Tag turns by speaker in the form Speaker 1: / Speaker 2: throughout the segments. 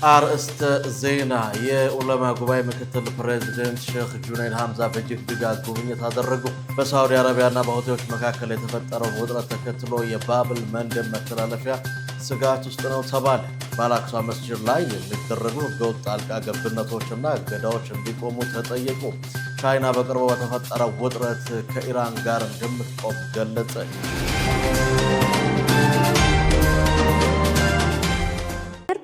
Speaker 1: አርእስተ ዜና የዑለማ ጉባኤ ምክትል ፕሬዝዳንት ሼክ ጁነይድ ሐምዛ በጅግጅጋ ጉብኝት አደረጉ። በሳዑዲ አረቢያና በሁቲዎች መካከል የተፈጠረውን ውጥረት ተከትሎ የባብል መንደብ መተላለፊያ ስጋት ውስጥ ነው ተባለ። በአልአቅሷ መስጂድ ላይ የሚደረጉ ህገወጥ ጣልቃ ገብነቶችና እገዳዎች እንዲቆሙ ተጠየቁ። ቻይና በቅርቡ በተፈጠረው ውጥረት ከኢራን ጋር እንደምትቆም ገለጸች።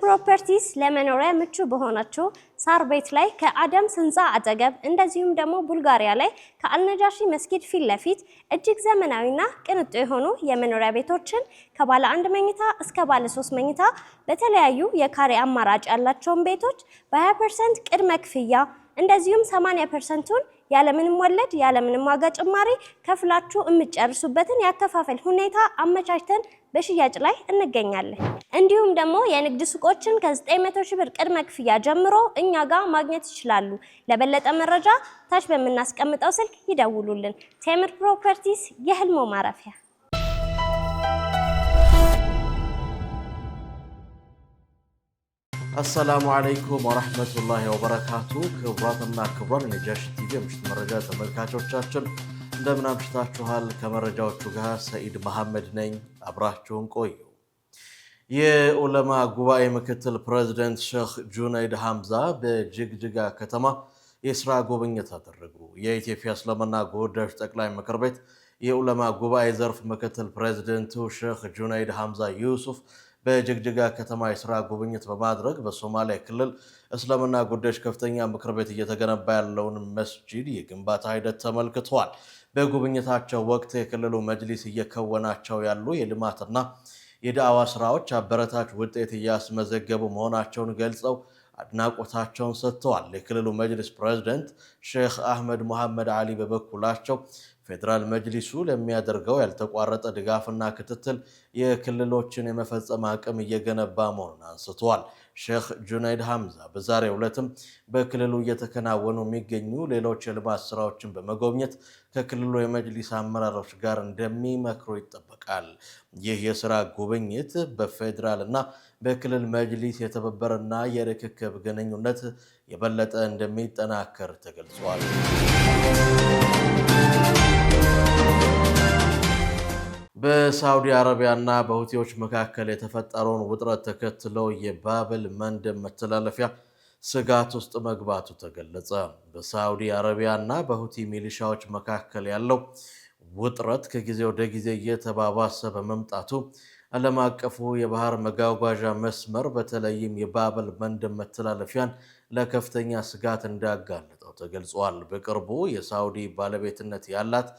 Speaker 2: ፕሮፐርቲስ ለመኖሪያ ምቹ በሆነችው ሳር ቤት ላይ ከአደምስ ህንፃ አጠገብ እንደዚሁም ደግሞ ቡልጋሪያ ላይ ከአልነጃሺ መስጊድ ፊት ለፊት እጅግ ዘመናዊና ቅንጡ የሆኑ የመኖሪያ ቤቶችን ከባለ 1 መኝታ እስከ ባለ 3 መኝታ በተለያዩ የካሬ አማራጭ ያላቸውን ቤቶች በ20% ቅድመ ክፍያ እንደዚሁም 80%ቱን ያለምንም ወለድ ያለምንም ዋጋ ጭማሪ ከፍላችሁ የምትጨርሱበትን ያከፋፈል ሁኔታ አመቻችተን በሽያጭ ላይ እንገኛለን። እንዲሁም ደግሞ የንግድ ሱቆችን ከ900 ሺህ ብር ቅድመ ክፍያ ጀምሮ እኛ ጋር ማግኘት ይችላሉ። ለበለጠ መረጃ ታች በምናስቀምጠው ስልክ ይደውሉልን። ቴምር ፕሮፐርቲስ የህልሞ ማረፊያ።
Speaker 1: አሰላሙ አለይኩም ወራህመቱላሂ ወበረካቱ። ክቡራትና ክቡራን የነጃሺ ቲቪ የምሽት መረጃ ተመልካቾቻችን እንደምን አምሽታችኋል? ከመረጃዎቹ ጋር ሰኢድ መሐመድ ነኝ። አብራችሁን ቆዩ። የዑለማ ጉባኤ ምክትል ፕሬዝዳንት ሼክ ጁነይድ ሐምዛ በጅግጅጋ ከተማ የስራ ጉብኝት አደረጉ። የኢትዮጵያ እስልምና ጉዳዮች ጠቅላይ ምክር ቤት የዑለማ ጉባኤ ዘርፍ ምክትል ፕሬዝዳንቱ ሼክ ጁነይድ ሐምዛ ዩሱፍ በጅግጅጋ ከተማ የስራ ጉብኝት በማድረግ በሶማሊያ ክልል እስልምና ጉዳዮች ከፍተኛ ምክር ቤት እየተገነባ ያለውን መስጂድ የግንባታ ሂደት ተመልክተዋል። በጉብኝታቸው ወቅት የክልሉ መጅሊስ እየከወናቸው ያሉ የልማትና የዳዕዋ ስራዎች አበረታች ውጤት እያስመዘገቡ መሆናቸውን ገልጸው አድናቆታቸውን ሰጥተዋል። የክልሉ መጅሊስ ፕሬዝዳንት ሼክ አህመድ መሐመድ አሊ በበኩላቸው ፌዴራል መጅሊሱ ለሚያደርገው ያልተቋረጠ ድጋፍና ክትትል የክልሎችን የመፈጸም አቅም እየገነባ መሆኑን አንስተዋል። ሼክ ጁነይድ ሐምዛ በዛሬው ዕለትም በክልሉ እየተከናወኑ የሚገኙ ሌሎች የልማት ስራዎችን በመጎብኘት ከክልሉ የመጅሊስ አመራሮች ጋር እንደሚመክሩ ይጠበቃል። ይህ የስራ ጉብኝት በፌዴራል እና በክልል መጅሊስ የተባበረና የርክክብ ግንኙነት የበለጠ እንደሚጠናከር ተገልጿል። በሳዑዲ አረቢያና በሁቲዎች መካከል የተፈጠረውን ውጥረት ተከትሎ የባብል መንደብ መተላለፊያ ስጋት ውስጥ መግባቱ ተገለጸ። በሳዑዲ አረቢያና በሁቲ ሚሊሻዎች መካከል ያለው ውጥረት ከጊዜ ወደ ጊዜ እየተባባሰ በመምጣቱ ዓለም አቀፉ የባህር መጓጓዣ መስመር በተለይም የባብል መንደብ መተላለፊያን ለከፍተኛ ስጋት እንዳጋለጠው ተገልጿል። በቅርቡ የሳዑዲ ባለቤትነት ያላት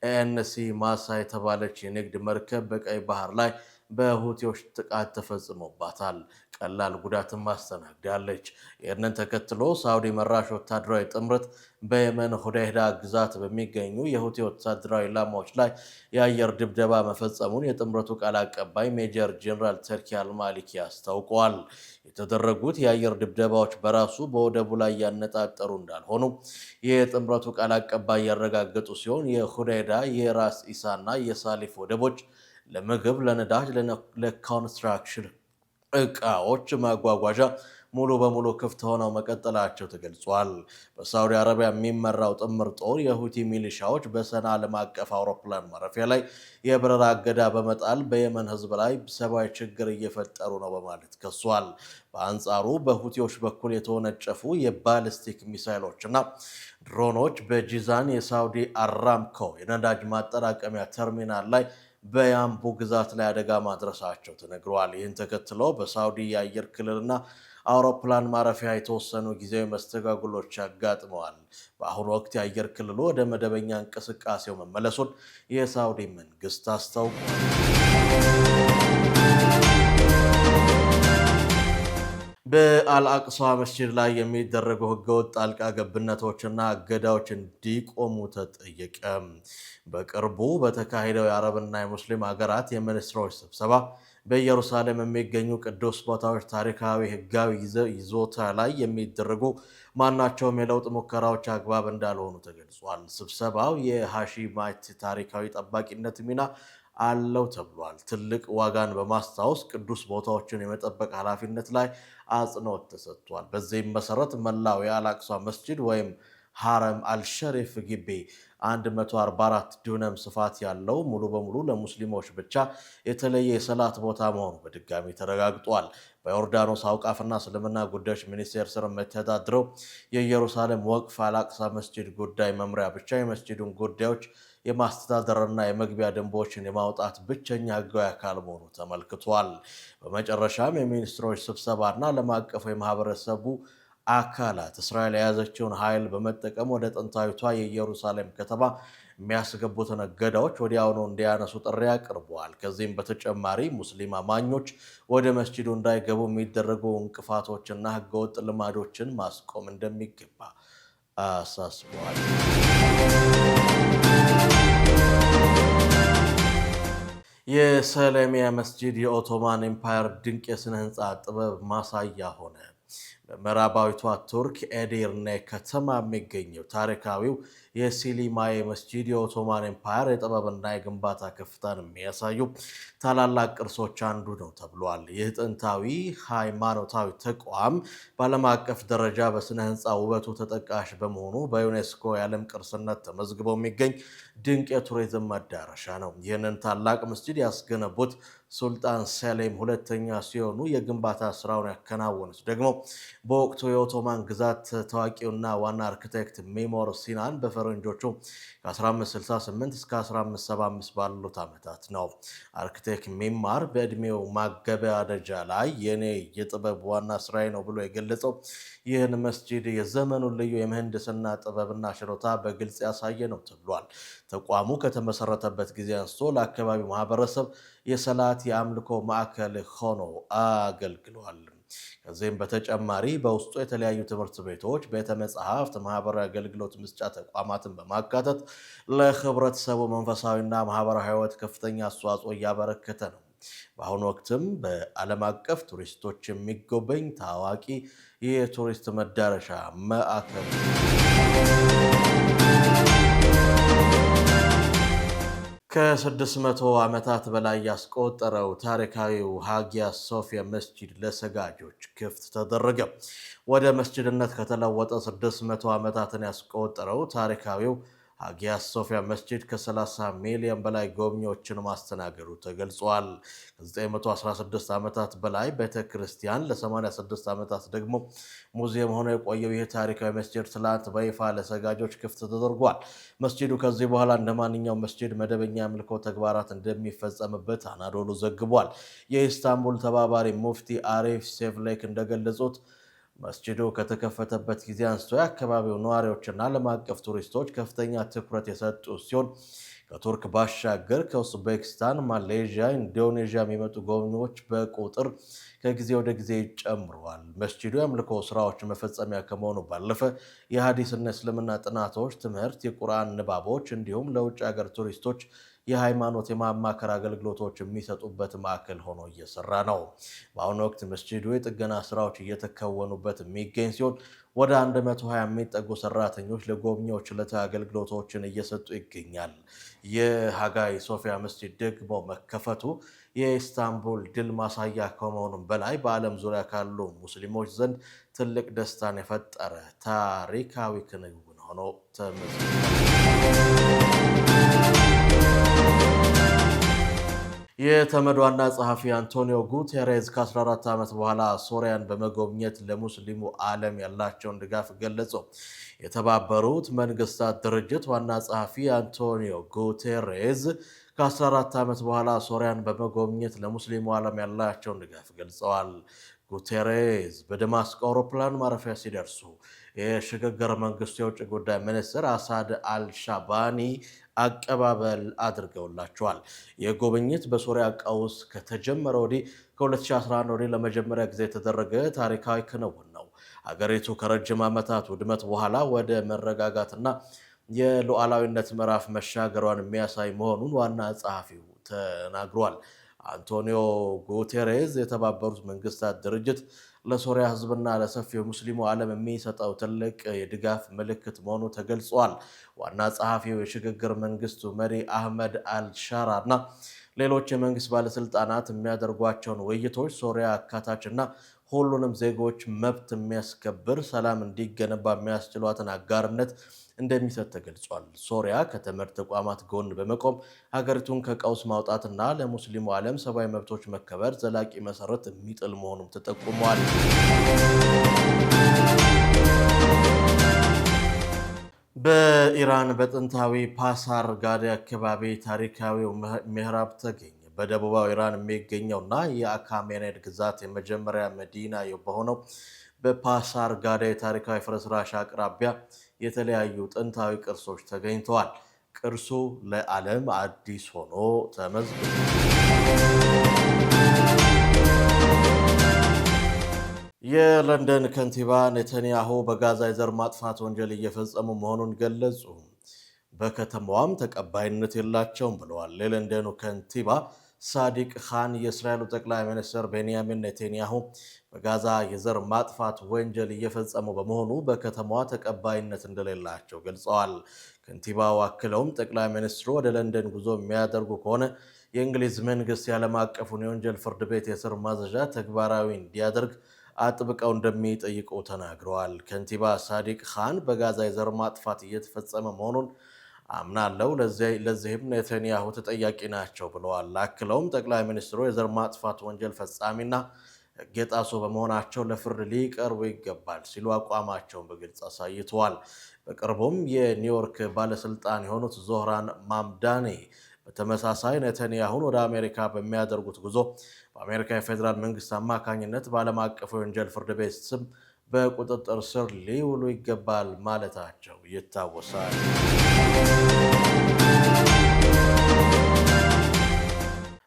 Speaker 1: ኤንሲ ማሳ የተባለች የንግድ መርከብ በቀይ ባህር ላይ በሁቲዎች ጥቃት ተፈጽሞባታል። ቀላል ጉዳትም አስተናግዳለች። ይህንን ተከትሎ ሳዑዲ መራሽ ወታደራዊ ጥምረት በየመን ሁዳይዳ ግዛት በሚገኙ የሁቲ ወታደራዊ ኢላማዎች ላይ የአየር ድብደባ መፈጸሙን የጥምረቱ ቃል አቀባይ ሜጀር ጀነራል ተርኪ አልማሊኪ አስታውቀዋል። የተደረጉት የአየር ድብደባዎች በራሱ በወደቡ ላይ ያነጣጠሩ እንዳልሆኑ የጥምረቱ ቃል አቀባይ ያረጋገጡ ሲሆን የሁዳይዳ የራስ ኢሳና የሳሊፍ ወደቦች ለምግብ፣ ለነዳጅ፣ ለኮንስትራክሽን እቃዎች ማጓጓዣ ሙሉ በሙሉ ክፍት ሆነው መቀጠላቸው ተገልጿል። በሳዑዲ አረቢያ የሚመራው ጥምር ጦር የሁቲ ሚሊሻዎች በሰና ዓለም አቀፍ አውሮፕላን ማረፊያ ላይ የበረራ እገዳ በመጣል በየመን ሕዝብ ላይ ሰብአዊ ችግር እየፈጠሩ ነው በማለት ከሷል። በአንጻሩ በሁቲዎች በኩል የተወነጨፉ የባሊስቲክ ሚሳይሎችና ድሮኖች በጂዛን የሳዑዲ አራምኮ የነዳጅ ማጠራቀሚያ ተርሚናል ላይ በያምቡ ግዛት ላይ አደጋ ማድረሳቸው ተነግሯል። ይህን ተከትሎ በሳዑዲ የአየር ክልልና አውሮፕላን ማረፊያ የተወሰኑ ጊዜያዊ መስተጓጉሎች ያጋጥመዋል። በአሁኑ ወቅት የአየር ክልሉ ወደ መደበኛ እንቅስቃሴው መመለሱን የሳዑዲ መንግስት አስታውቋል። በአልአቅሷ መስጂድ ላይ የሚደረጉ ህገወጥ ጣልቃ ገብነቶችና እገዳዎች እንዲቆሙ ተጠየቀ። በቅርቡ በተካሄደው የአረብና የሙስሊም ሀገራት የሚኒስትሮች ስብሰባ በኢየሩሳሌም የሚገኙ ቅዱስ ቦታዎች ታሪካዊ ህጋዊ ይዞታ ላይ የሚደረጉ ማናቸውም የለውጥ ሙከራዎች አግባብ እንዳልሆኑ ተገልጿል። ስብሰባው የሃሺማይት ታሪካዊ ጠባቂነት ሚና አለው ተብሏል። ትልቅ ዋጋን በማስታወስ ቅዱስ ቦታዎችን የመጠበቅ ኃላፊነት ላይ አጽንኦት ተሰጥቷል። በዚህም መሰረት መላው የአልአቅሷ መስጂድ ወይም ሐረም አልሸሪፍ ግቢ 144 ዱነም ስፋት ያለው ሙሉ በሙሉ ለሙስሊሞች ብቻ የተለየ የሰላት ቦታ መሆኑ በድጋሚ ተረጋግጧል። በዮርዳኖስ አውቃፍና እስልምና ጉዳዮች ሚኒስቴር ስር የሚተዳድረው የኢየሩሳሌም ወቅፍ አልአቅሳ መስጂድ ጉዳይ መምሪያ ብቻ የመስጂዱን ጉዳዮች የማስተዳደርና የመግቢያ ደንቦችን የማውጣት ብቸኛ ህጋዊ አካል መሆኑ ተመልክቷል። በመጨረሻም የሚኒስትሮች ስብሰባና ዓለም አቀፉ የማህበረሰቡ አካላት እስራኤል የያዘችውን ኃይል በመጠቀም ወደ ጥንታዊቷ የኢየሩሳሌም ከተማ የሚያስገቡትን እገዳዎች ወዲያውኑ እንዲያነሱ ጥሪ አቅርበዋል። ከዚህም በተጨማሪ ሙስሊም አማኞች ወደ መስጂዱ እንዳይገቡ የሚደረጉ እንቅፋቶችና ህገወጥ ልማዶችን ማስቆም እንደሚገባ አሳስበዋል። የሰለሚያ መስጂድ የኦቶማን ኤምፓየር ድንቅ የሥነ ህንፃ ጥበብ ማሳያ ሆነ። በምዕራባዊቷ ቱርክ ኤዲርኔ ከተማ የሚገኘው ታሪካዊው የሲሊማዬ መስጂድ የኦቶማን ኤምፓየር የጥበብና የግንባታ ከፍታን የሚያሳዩ ታላላቅ ቅርሶች አንዱ ነው ተብሏል። ይህ ጥንታዊ ሃይማኖታዊ ተቋም በዓለም አቀፍ ደረጃ በስነ ህንፃ ውበቱ ተጠቃሽ በመሆኑ በዩኔስኮ የዓለም ቅርስነት ተመዝግቦ የሚገኝ ድንቅ የቱሪዝም መዳረሻ ነው። ይህንን ታላቅ መስጂድ ያስገነቡት ሱልጣን ሰሌም ሁለተኛ ሲሆኑ የግንባታ ስራውን ያከናወኑት ደግሞ በወቅቱ የኦቶማን ግዛት ታዋቂውና ዋና አርክቴክት ሜሞር ሲናን በፈረንጆቹ ከ1568 እስከ 1575 ባሉት ዓመታት ነው። አርክቴክት ሜማር በዕድሜው ማገባደጃ ላይ የኔ የጥበብ ዋና ስራዬ ነው ብሎ የገለጸው ይህን መስጂድ የዘመኑን ልዩ የምህንድስና ጥበብና ችሎታ በግልጽ ያሳየ ነው ተብሏል። ተቋሙ ከተመሰረተበት ጊዜ አንስቶ ለአካባቢው ማህበረሰብ የሰላት የአምልኮ ማዕከል ሆኖ አገልግሏል። ከዚህም በተጨማሪ በውስጡ የተለያዩ ትምህርት ቤቶች፣ ቤተ መጻሕፍት፣ ማህበራዊ አገልግሎት መስጫ ተቋማትን በማካተት ለህብረተሰቡ መንፈሳዊና ማህበራዊ ህይወት ከፍተኛ አስተዋጽኦ እያበረከተ ነው። በአሁኑ ወቅትም በዓለም አቀፍ ቱሪስቶች የሚጎበኝ ታዋቂ የቱሪስት መዳረሻ ማዕከል ከ600 ዓመታት በላይ ያስቆጠረው ታሪካዊው ሃጊያ ሶፊያ መስጂድ ለሰጋጆች ክፍት ተደረገ። ወደ መስጂድነት ከተለወጠ 600 ዓመታትን ያስቆጠረው ታሪካዊው ሃጊያ ሶፊያ መስጂድ ከ30 ሚሊዮን በላይ ጎብኚዎችን ማስተናገዱ ተገልጿል። ከ916 ዓመታት በላይ ቤተ ክርስቲያን፣ ለ86 ዓመታት ደግሞ ሙዚየም ሆኖ የቆየው ይህ ታሪካዊ መስጂድ ትላንት በይፋ ለሰጋጆች ክፍት ተደርጓል። መስጂዱ ከዚህ በኋላ እንደ ማንኛውም መስጂድ መደበኛ የአምልኮ ተግባራት እንደሚፈጸምበት አናዶሉ ዘግቧል። የኢስታንቡል ተባባሪ ሙፍቲ አሪፍ ሴቭሌክ እንደገለጹት መስጂዱ ከተከፈተበት ጊዜ አንስቶ የአካባቢው ነዋሪዎችና ዓለም አቀፍ ቱሪስቶች ከፍተኛ ትኩረት የሰጡ ሲሆን ከቱርክ ባሻገር ከኡዝቤክስታን፣ ማሌዥያ፣ ኢንዶኔዥያ የሚመጡ ጎብኚዎች በቁጥር ከጊዜ ወደ ጊዜ ጨምረዋል። መስጂዱ የአምልኮ ስራዎች መፈጸሚያ ከመሆኑ ባለፈ የሐዲስና እስልምና ጥናቶች፣ ትምህርት፣ የቁርአን ንባቦች እንዲሁም ለውጭ ሀገር ቱሪስቶች የሃይማኖት የማማከር አገልግሎቶች የሚሰጡበት ማዕከል ሆኖ እየሰራ ነው። በአሁኑ ወቅት መስጂዱ የጥገና ስራዎች እየተከወኑበት የሚገኝ ሲሆን ወደ 120 የሚጠጉ ሰራተኞች ለጎብኚዎች ዕለታዊ አገልግሎቶችን እየሰጡ ይገኛል። የሃጊያ ሶፊያ መስጂድ ደግሞ መከፈቱ የኢስታንቡል ድል ማሳያ ከመሆኑም በላይ በዓለም ዙሪያ ካሉ ሙስሊሞች ዘንድ ትልቅ ደስታን የፈጠረ ታሪካዊ ክንውን ሆኖ ተመዝግቧል። የተመድ ዋና ጸሐፊ አንቶኒዮ ጉቴሬዝ ከ14 ዓመት በኋላ ሶሪያን በመጎብኘት ለሙስሊሙ ዓለም ያላቸውን ድጋፍ ገለጹ። የተባበሩት መንግስታት ድርጅት ዋና ጸሐፊ አንቶኒዮ ጉቴሬዝ ከ14 ዓመት በኋላ ሶሪያን በመጎብኘት ለሙስሊሙ ዓለም ያላቸውን ድጋፍ ገልጸዋል። ጉቴሬዝ በደማስቆ አውሮፕላን ማረፊያ ሲደርሱ የሽግግር መንግስቱ የውጭ ጉዳይ ሚኒስትር አሳድ አልሻባኒ አቀባበል አድርገውላቸዋል። የጉብኝት በሶሪያ ቀውስ ከተጀመረ ወዲህ ከ2011 ወዲህ ለመጀመሪያ ጊዜ የተደረገ ታሪካዊ ክንውን ነው። ሀገሪቱ ከረጅም ዓመታት ውድመት በኋላ ወደ መረጋጋትና የሉዓላዊነት ምዕራፍ መሻገሯን የሚያሳይ መሆኑን ዋና ጸሐፊው ተናግሯል። አንቶኒዮ ጉቴሬዝ የተባበሩት መንግስታት ድርጅት ለሶሪያ ህዝብና ለሰፊው ሙስሊሙ ዓለም የሚሰጠው ትልቅ የድጋፍ ምልክት መሆኑ ተገልጿል። ዋና ጸሐፊው የሽግግር መንግስቱ መሪ አህመድ አልሻራና ሌሎች የመንግስት ባለስልጣናት የሚያደርጓቸውን ውይይቶች ሶሪያ አካታችና ሁሉንም ዜጎች መብት የሚያስከብር ሰላም እንዲገነባ የሚያስችሏትን አጋርነት እንደሚሰጥ ተገልጿል። ሶሪያ ከትምህርት ተቋማት ጎን በመቆም ሀገሪቱን ከቀውስ ማውጣትና ለሙስሊሙ ዓለም ሰብአዊ መብቶች መከበር ዘላቂ መሰረት የሚጥል መሆኑም ተጠቁሟል። በኢራን በጥንታዊ ፓሳር ጋዲ አካባቢ ታሪካዊው ምሕራብ ተገኘ። በደቡባዊ ኢራን የሚገኘውና የአካሜኔድ ግዛት የመጀመሪያ መዲና በሆነው በፓሳር ጋዲ ታሪካዊ ፍርስራሽ አቅራቢያ የተለያዩ ጥንታዊ ቅርሶች ተገኝተዋል። ቅርሱ ለዓለም አዲስ ሆኖ ተመዝግቧል። የለንደን ከንቲባ ኔታንያሁ በጋዛ የዘር ማጥፋት ወንጀል እየፈጸሙ መሆኑን ገለጹ። በከተማዋም ተቀባይነት የላቸውም ብለዋል። የለንደኑ ከንቲባ ሳዲቅ ካን የእስራኤሉ ጠቅላይ ሚኒስትር ቤንያሚን ኔታንያሁ በጋዛ የዘር ማጥፋት ወንጀል እየፈጸሙ በመሆኑ በከተማዋ ተቀባይነት እንደሌላቸው ገልጸዋል። ከንቲባው አክለውም ጠቅላይ ሚኒስትሩ ወደ ለንደን ጉዞ የሚያደርጉ ከሆነ የእንግሊዝ መንግስት የዓለም አቀፉን የወንጀል ፍርድ ቤት የስር ማዘዣ ተግባራዊ እንዲያደርግ አጥብቀው እንደሚጠይቁ ተናግረዋል። ከንቲባ ሳዲቅ ካን በጋዛ የዘር ማጥፋት እየተፈጸመ መሆኑን አምናለው፣ ለዚህም ኔታንያሁ ተጠያቂ ናቸው ብለዋል። አክለውም ጠቅላይ ሚኒስትሩ የዘር ማጥፋት ወንጀል ፈጻሚና ሕግ የጣሱ በመሆናቸው ለፍርድ ሊቀርቡ ይገባል ሲሉ አቋማቸውን በግልጽ አሳይተዋል። በቅርቡም የኒውዮርክ ባለስልጣን የሆኑት ዞህራን ማምዳኒ በተመሳሳይ ኔታንያሁን ወደ አሜሪካ በሚያደርጉት ጉዞ በአሜሪካ የፌዴራል መንግስት አማካኝነት በዓለም አቀፉ የወንጀል ፍርድ ቤት ስም በቁጥጥር ስር ሊውሉ ይገባል ማለታቸው ይታወሳል።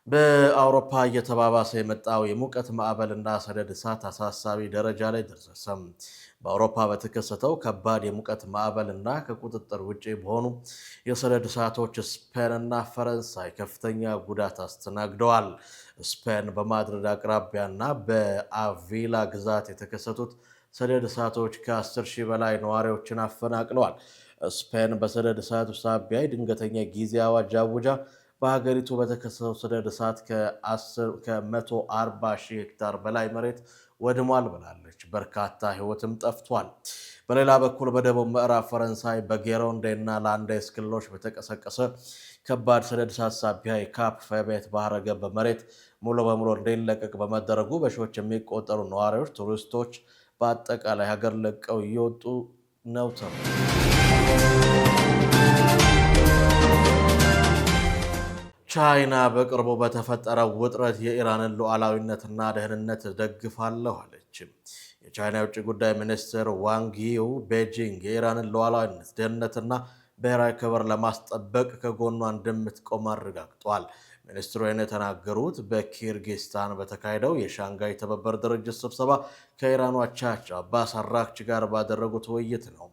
Speaker 1: በአውሮፓ እየተባባሰ የመጣው የሙቀት ማዕበልና ሰደድ እሳት አሳሳቢ ደረጃ ላይ ደረሰም። በአውሮፓ በተከሰተው ከባድ የሙቀት ማዕበልና ከቁጥጥር ውጭ በሆኑ የሰደድ እሳቶች ስፔንና ፈረንሳይ ከፍተኛ ጉዳት አስተናግደዋል። ስፔን በማድሪድ አቅራቢያና በአቪላ ግዛት የተከሰቱት ሰደድ እሳቶች ከ10 ሺህ በላይ ነዋሪዎችን አፈናቅለዋል። ስፔን በሰደድ እሳቱ ሳቢያ ድንገተኛ ጊዜ አዋጅ አውጃ በሀገሪቱ በተከሰተው ሰደድ እሳት ከ140 ሺህ ሄክታር በላይ መሬት ወድሟል ብላለች። በርካታ ሕይወትም ጠፍቷል። በሌላ በኩል በደቡብ ምዕራብ ፈረንሳይ በጌሮንዴ እና ላንዴስ ክልሎች በተቀሰቀሰ ከባድ ሰደድ እሳት ሳቢያ የካፕ ፌቤት ባህረ ገብ መሬት ሙሉ በሙሉ እንዲለቀቅ በመደረጉ በሺዎች የሚቆጠሩ ነዋሪዎች፣ ቱሪስቶች በአጠቃላይ ሀገር ለቀው እየወጡ ነው ተብሏል። ቻይና በቅርቡ በተፈጠረው ውጥረት የኢራንን ሉዓላዊነትና ደህንነት ደግፋለሁ አለች። የቻይና የውጭ ጉዳይ ሚኒስትር ዋንግ ዪ ቤጂንግ የኢራንን ሉዓላዊነት፣ ደህንነትና ብሔራዊ ክብር ለማስጠበቅ ከጎኗ እንደምትቆም አረጋግጧል። ሚኒስትሩ የተናገሩት በኪርጊስታን በተካሄደው የሻንጋይ ትብብር ድርጅት ስብሰባ ከኢራኑ አቻቸው አባስ አራግቺ ጋር ባደረጉት ውይይት ነው።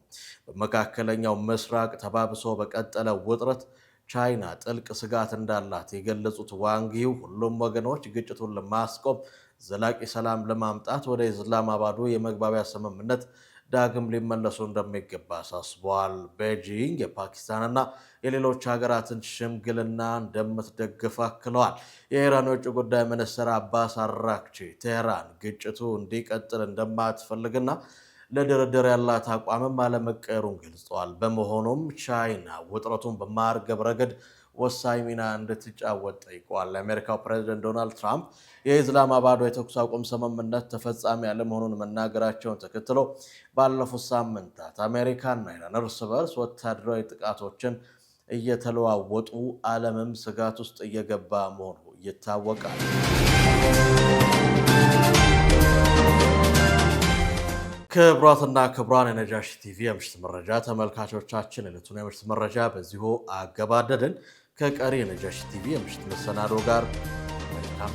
Speaker 1: በመካከለኛው ምስራቅ ተባብሶ በቀጠለው ውጥረት ቻይና ጥልቅ ስጋት እንዳላት የገለጹት ዋንግ ዪ ሁሉም ወገኖች ግጭቱን ለማስቆም ዘላቂ ሰላም ለማምጣት ወደ ኢስላማባዱ የመግባቢያ ስምምነት ዳግም ሊመለሱ እንደሚገባ አሳስበዋል። ቤጂንግ የፓኪስታንና የሌሎች ሀገራትን ሽምግልና እንደምትደግፍ አክለዋል። የኢራን የውጭ ጉዳይ ሚኒስትር አባስ አራግቺ ቴህራን ግጭቱ እንዲቀጥል እንደማትፈልግና ለድርድር ያላት አቋምም አለመቀየሩን ገልጸዋል። በመሆኑም ቻይና ውጥረቱን በማርገብ ረገድ ወሳኝ ሚና እንድትጫወት ጠይቀዋል። የአሜሪካው ፕሬዝዳንት ዶናልድ ትራምፕ የኢስላማባዱ የተኩስ አቁም ስምምነት ተፈጻሚ ያለመሆኑን መናገራቸውን ተከትሎ ባለፉት ሳምንታት አሜሪካና ኢራን እርስ በርስ ወታደራዊ ጥቃቶችን እየተለዋወጡ ዓለምም ስጋት ውስጥ እየገባ መሆኑ ይታወቃል። ክቡራትና ክቡራን የነጃሺ ቲቪ የምሽት መረጃ ተመልካቾቻችን ዕለቱን የምሽት መረጃ በዚሁ አገባደድን። ከቀሪ የነጃሺ ቲቪ የምሽት መሰናዶ ጋር መልካም